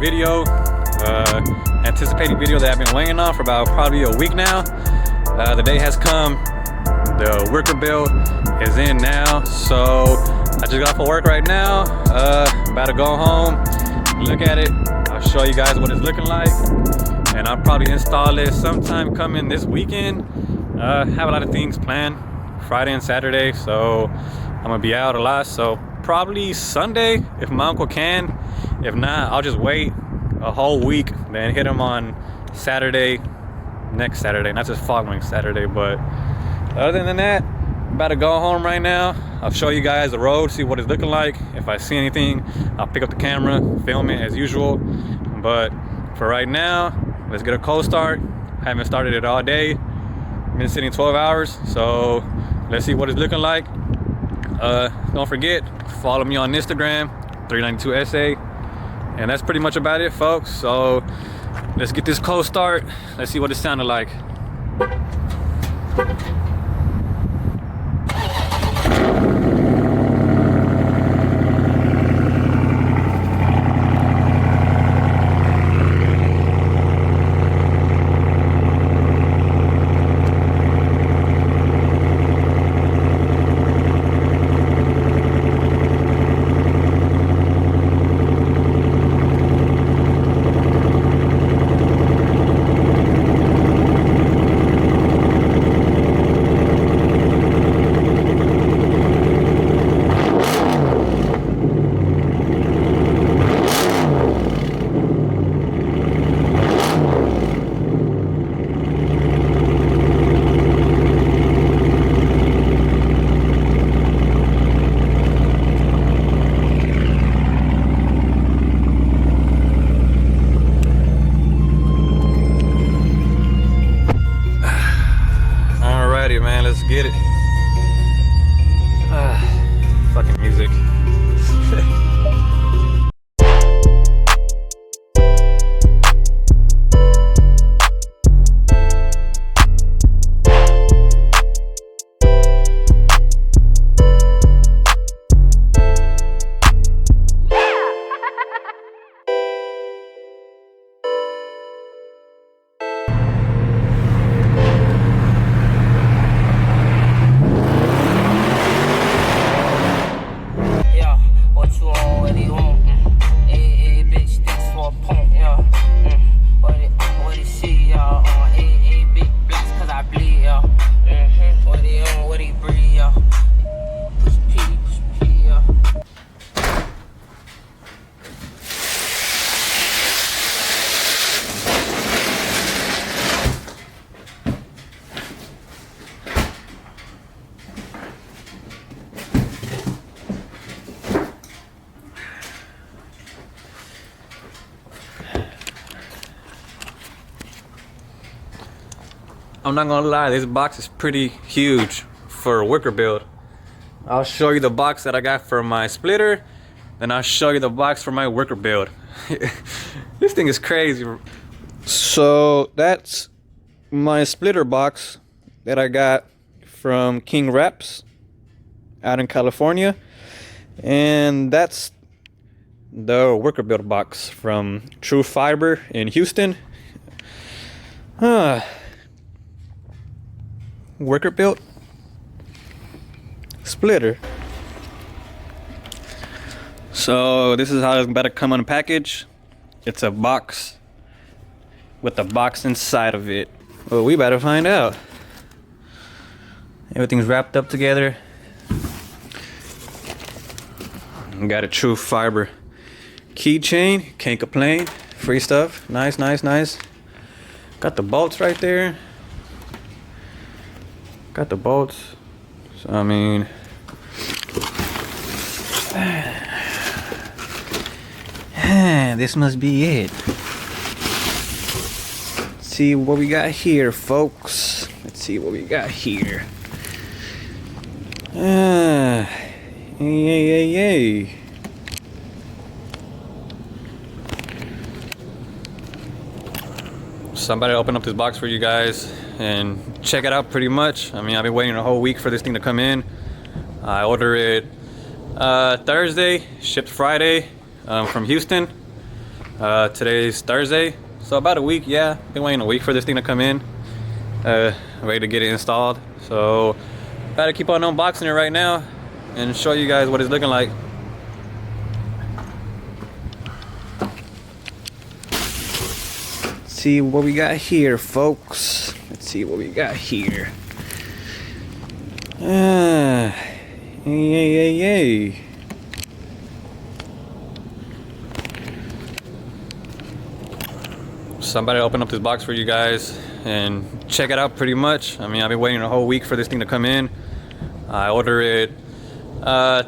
video, anticipating video that I've been waiting on for about probably a week now. The day has come. The Wickerbill is in now, so I just got off of work right now. About to go home, look at it. I'll show you guys what it's looking like, and I'll probably install it sometime coming this weekend. Have a lot of things planned Friday and Saturday, so I'm gonna be out a lot, so probably Sunday if my uncle can. If not, I'll just wait a whole week, then hit him on Saturday, next Saturday, not just following Saturday. But other than that, I'm about to go home right now. I'll show you guys the road, see what it's looking like. If I see anything, I'll pick up the camera, film it as usual. But for right now, let's get a cold start. I haven't started it all day. Been sitting 12 hours, so let's see what it's looking like. Don't forget, follow me on Instagram, 392SA, and that's pretty much about it, folks. So let's get this cold start. Let's see what it sounded like. Man, let's get it. Fucking music. I'm not gonna lie, this box is pretty huge for a Wickerbill. I'll show you the box that I got for my splitter, then I'll show you the box for my Wickerbill. This thing is crazy. So that's my splitter box that I got from King Wraps out in California, and that's the Wickerbill box from Trufiber in Houston. Wickerbill splitter. So this is how it's about to come on a package. It's a box with the box inside of it. Well, we better find out. Everything's wrapped up together. Got a Trufiber keychain. Can't complain. Free stuff. Nice, nice, nice. Got the bolts right there. Got the bolts. So I mean, this must be it. Let's see what we got here, folks. Let's see what we got here. Yay. Somebody open up this box for you guys and check it out pretty much. I mean, I've been waiting a whole week for this thing to come in. I ordered it Thursday, shipped Friday from Houston. Today's Thursday, so about a week. Yeah, been waiting a week for this thing to come in. Ready to get it installed. So gotta keep on unboxing it right now and show you guys what it's looking like. Let's see what we got here, folks. Let's see what we got here. Yay. Somebody open up this box for you guys and check it out pretty much. I mean, I've been waiting a whole week for this thing to come in. I ordered it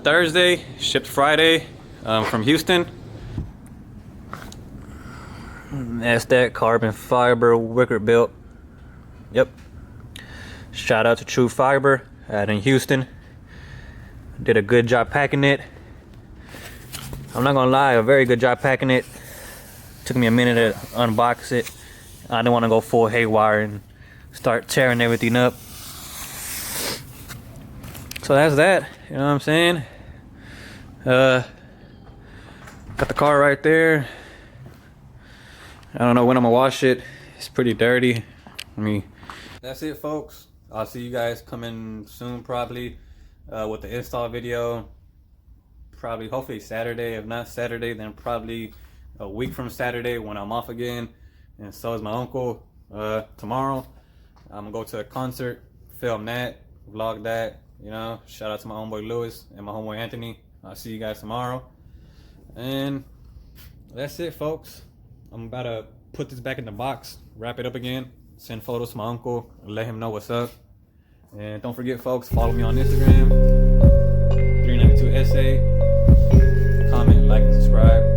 Thursday, shipped Friday from Houston. That's that carbon fiber Wickerbill. Yep. Shout out to Trufiber out in Houston. Did a good job packing it. I'm not gonna lie, a very good job packing it. Took me a minute to unbox it. I didn't want to go full haywire and start tearing everything up. So that's that, you know what I'm saying? Got the car right there. I don't know when I'm gonna wash it. It's pretty dirty. That's it, folks. I'll see you guys coming soon, probably with the install video. Probably, hopefully Saturday. If not Saturday, then probably a week from Saturday when I'm off again. And so is my uncle. Tomorrow I'm gonna go to a concert, film that, vlog that, you know. Shout out to my homeboy Lewis and my homeboy Anthony. I'll see you guys tomorrow. And that's it, folks. I'm about to put this back in the box, wrap it up again, send photos to my uncle, let him know what's up. And don't forget, folks, follow me on Instagram, 392SA. Comment, like, and subscribe.